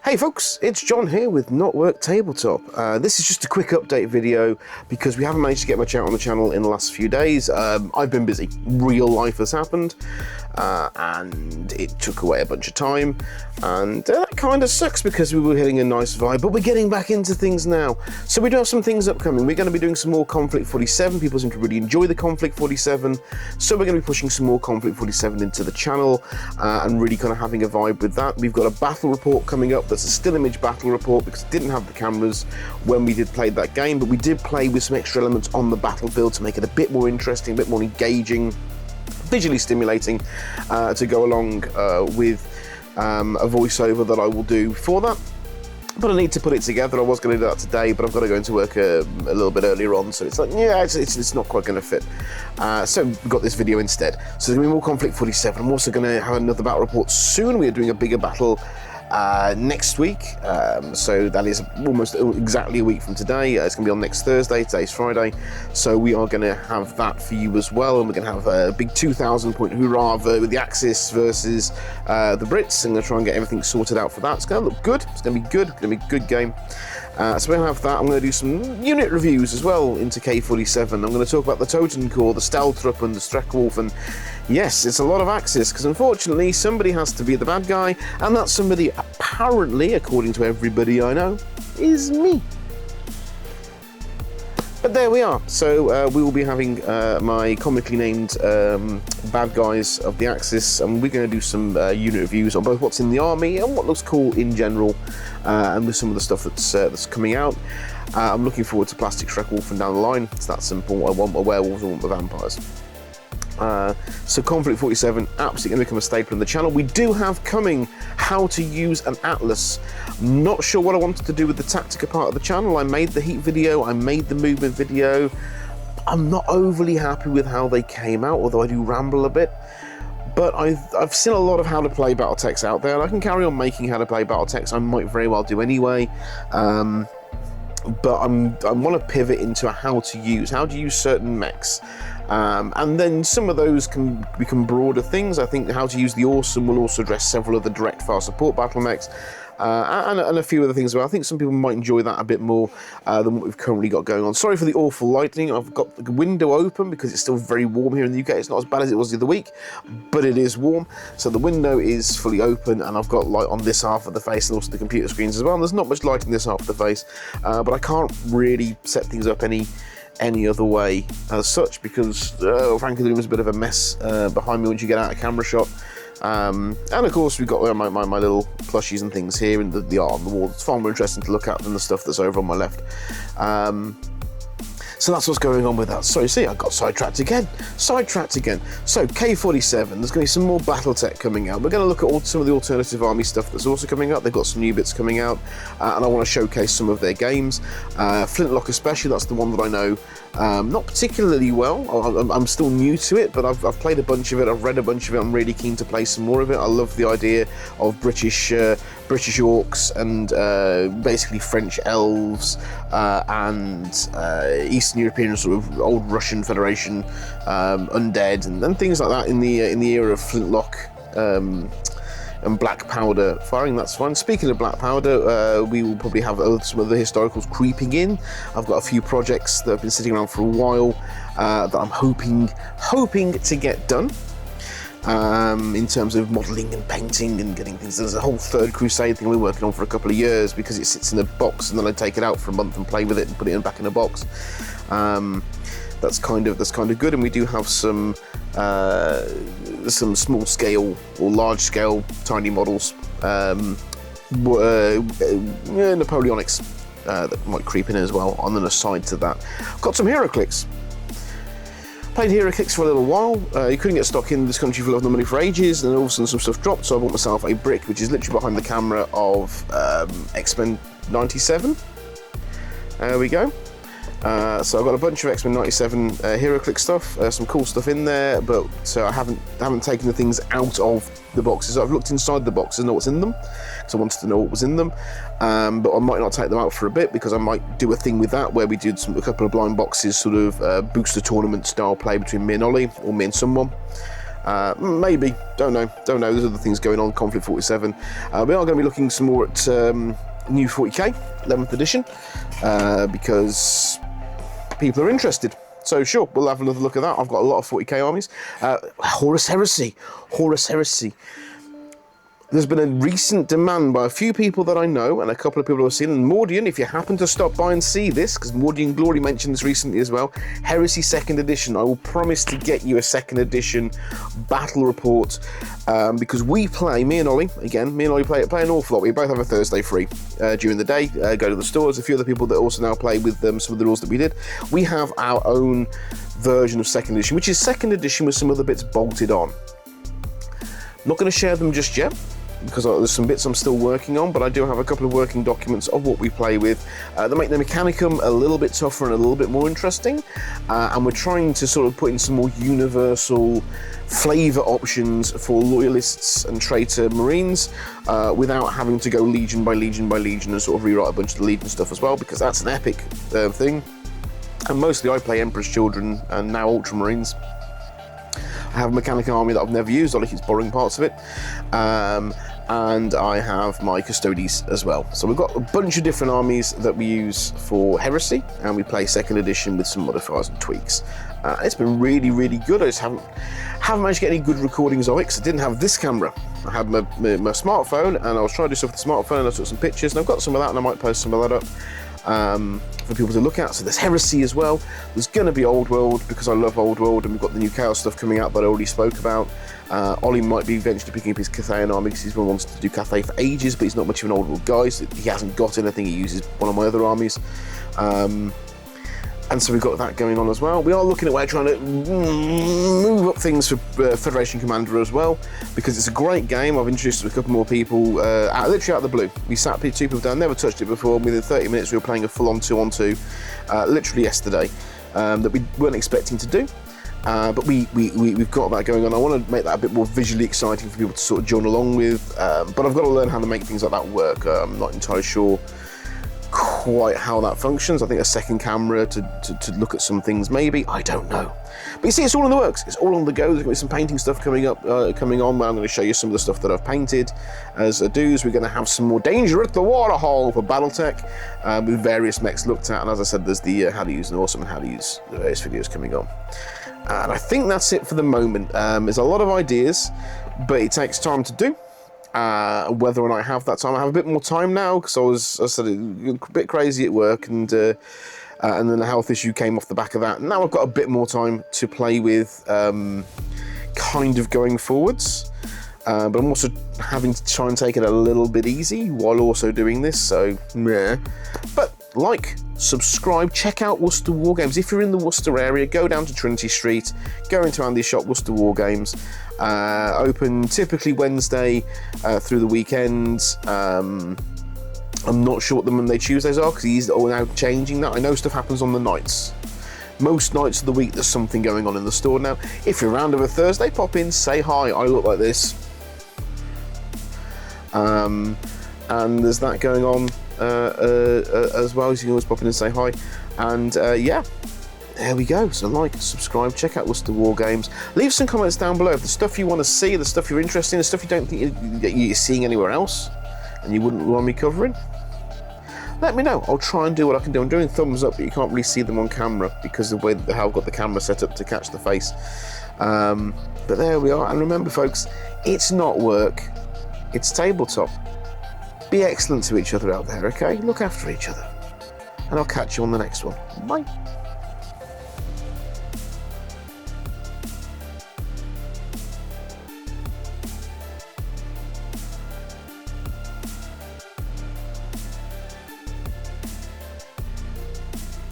Hey folks, it's John here with Knotwork Tabletop. This is just a quick update video because we haven't managed to get much out on the channel in the last few days. I've been busy. Real life has happened and it took away a bunch of time, and that kind of sucks because we were hitting a nice vibe, but we're getting back into things now. So we do have some things upcoming. We're going to be doing some more Konflikt 47. People seem to really enjoy the Konflikt 47, so we're going to be pushing some more Konflikt 47 into the channel and really kind of having a vibe with that. We've got a battle report coming up that's a still image battle report because it didn't have the cameras when we did play that game, but we did play with some extra elements on the battlefield to make it a bit more interesting, a bit more engaging, visually stimulating, to go along with a voiceover that I will do for that. But I need to put it together. I was going to do that today, but I've got to go into work a little bit earlier on, so it's like, yeah, it's not quite going to fit. So we've got this video instead. So there's going to be more Konflikt 47. I'm also going to have another battle report soon. We are doing a bigger battle next week, so that is almost exactly a week from today. It's going to be on next Thursday. Today's Friday, so we are going to have that for you as well, and we're going to have a big 2,000 point hoorah with the Axis versus the Brits. I'm going to try and get everything sorted out for that. It's going to look good. It's going to be good. It's going to be a good game. So we're going to have that. I'm going to do some unit reviews as well into K47. I'm going to talk about the Totenkopf, the Steltrup and the Streckwolf, and yes, it's a lot of Axis, because unfortunately somebody has to be the bad guy, and that somebody, apparently, according to everybody I know, is me. But there we are. So we will be having my comically named bad guys of the Axis, and we're going to do some unit reviews on both what's in the army and what looks cool in general, and with some of the stuff that's coming out. I'm looking forward to Plastic Streckwolf and down the line. It's that simple. I want my werewolves, I want the vampires. So Konflikt 47, absolutely going to become a staple in the channel. We do have coming how to use an atlas. Not sure what I wanted to do with the Tactica part of the channel. I made the heat video, I made the movement video. I'm not overly happy with how they came out, although I do ramble a bit. But I've seen a lot of how to play Battletechs out there, and I can carry on making how to play Battletechs. I might very well do anyway. But I want to pivot into how to use certain mechs. And then some of those can become broader things. I think how to use the Awesome will also address several of the direct fire support battle mechs, and a few other things as well. I think some people might enjoy that a bit more than what we've currently got going on. Sorry for the awful lighting. I've got the window open because it's still very warm here in the UK. It's not as bad as it was the other week, but it is warm. So the window is fully open, and I've got light on this half of the face and also the computer screens as well. And there's not much light in this half of the face, but I can't really set things up any other way as such, because frankly the room is a bit of a mess behind me once you get out of camera shot, and of course we've got my little plushies and things here, and the art on the wall. It's far more interesting to look at than the stuff that's over on my left. So that's what's going on with that. Sorry, see, I got sidetracked again. So K47, there's going to be some more Battletech coming out. We're going to look at some of the alternative army stuff that's also coming out. They've got some new bits coming out, and I want to showcase some of their games. Flintlock especially, that's the one that I know not particularly well. I'm still new to it, but I've played a bunch of it, I've read a bunch of it, I'm really keen to play some more of it. I love the idea of British orcs and basically French elves and Eastern European sort of old Russian Federation undead and things like that in the era of Flintlock and black powder firing. That's fine. Speaking of black powder, we will probably have some of the historicals creeping in. I've got a few projects that have been sitting around for a while that I'm hoping to get done. In terms of modelling and painting and getting things. There's a whole Third Crusade thing we're working on for a couple of years because it sits in a box, and then I take it out for a month and play with it and put it back in a box. That's kind of good, and we do have some small scale or large scale tiny models, Napoleonics that might creep in as well. On an aside to that, I've got some HeroClix. Played HeroClix for a little while. You couldn't get stock in this country for love nor money for ages, and then all of a sudden some stuff dropped, so I bought myself a brick, which is literally behind the camera, of X-Men 97. There we go. So I've got a bunch of X-Men 97 HeroClix stuff, some cool stuff in there, but I haven't taken the things out of the boxes. I've looked inside the boxes, know what's in them, because I wanted to know what was in them, but I might not take them out for a bit, because I might do a thing with that where we did a couple of blind boxes, sort of booster tournament style play between me and Ollie, or me and someone. Maybe, don't know. There's other things going on. Konflikt 47. We are going to be looking some more at new 40k 11th edition because people are interested. So sure, we'll have another look at that. I've got a lot of 40k armies. Horus Heresy. There's been a recent demand by a few people that I know and a couple of people who have seen. And Mordian, if you happen to stop by and see this, because Mordian Glory mentioned this recently as well, Heresy 2nd edition. I will promise to get you a 2nd edition battle report because we play, me and Ollie play an awful lot. We both have a Thursday free during the day, go to the stores. A few other people that also now play with some of the rules that we did. We have our own version of 2nd edition, which is 2nd edition with some other bits bolted on. Not going to share them just yet, because there's some bits I'm still working on, but I do have a couple of working documents of what we play with that make the Mechanicum a little bit tougher and a little bit more interesting, and we're trying to sort of put in some more universal flavour options for loyalists and traitor Marines without having to go legion by legion by legion and sort of rewrite a bunch of the legion stuff as well, because that's an epic thing. And mostly I play Emperor's Children and now Ultramarines. I have a mechanic army that I've never used. Ollie keeps borrowing parts of it. And I have my Custodes as well. So we've got a bunch of different armies that we use for Heresy, and we play 2nd edition with some modifiers and tweaks. It's been really, really good. I just haven't managed to get any good recordings of it because I didn't have this camera. I had my smartphone, and I was trying to do stuff with the smartphone, and I took some pictures, and I've got some of that, and I might post some of that up for people to look at. So there's Heresy as well. There's going to be Old World because I love Old World, and we've got the new Chaos stuff coming out that I already spoke about. Ollie might be eventually picking up his Cathayan army because he's been wanting to do Cathay for ages, but he's not much of an Old World guy, so he hasn't got anything. He uses one of my other armies. And so we've got that going on as well. We are looking at trying to move up things for Federation Commander as well, because it's a great game. I've introduced it to a couple more people, literally out of the blue. We sat two people down, never touched it before. Within 30 minutes, we were playing a full-on 2-on-2, literally yesterday, that we weren't expecting to do. But we've got that going on. I want to make that a bit more visually exciting for people to sort of join along with, but I've got to learn how to make things like that work. I'm not entirely sure quite how that functions. I think a second camera to look at some things, maybe. I don't know. But you see, it's all in the works. It's all on the go. There's going to be some painting stuff coming on. Where I'm going to show you some of the stuff that I've painted as a do's. We're going to have some more Danger at the Waterhole for Battletech with various mechs looked at. And as I said, there's the how to use an awesome and how to use the various videos coming on. And I think that's it for the moment. There's a lot of ideas, but it takes time to do. Whether or not I have that time, I have a bit more time now because I said a bit crazy at work, and then a health issue came off the back of that. Now I've got a bit more time to play with, kind of going forwards. But I'm also having to try and take it a little bit easy while also doing this. So, yeah. But like, subscribe, check out Worcester Wargames. If you're in the Worcester area, go down to Trinity Street, go into Andy's shop, Worcester Wargames. Open typically Wednesday through the weekends. I'm not sure what the Monday, Tuesdays are because he's now changing that. I know stuff happens on the nights. Most nights of the week there's something going on in the store now. If you're around over a Thursday, pop in, say hi. I look like this. And there's that going on as well, so you can always pop in and say hi. And yeah, there we go. So like, subscribe, check out Worcester Wargames. Leave some comments down below if the stuff you want to see, the stuff you're interested in, the stuff you don't think you're seeing anywhere else and you wouldn't want me covering. Let me know. I'll try and do what I can do. I'm doing thumbs up, but you can't really see them on camera because of the way that I've got the camera set up to catch the face. But there we are. And remember, folks, it's not work. It's tabletop. Be excellent to each other out there, okay? Look after each other. And I'll catch you on the next one. Bye.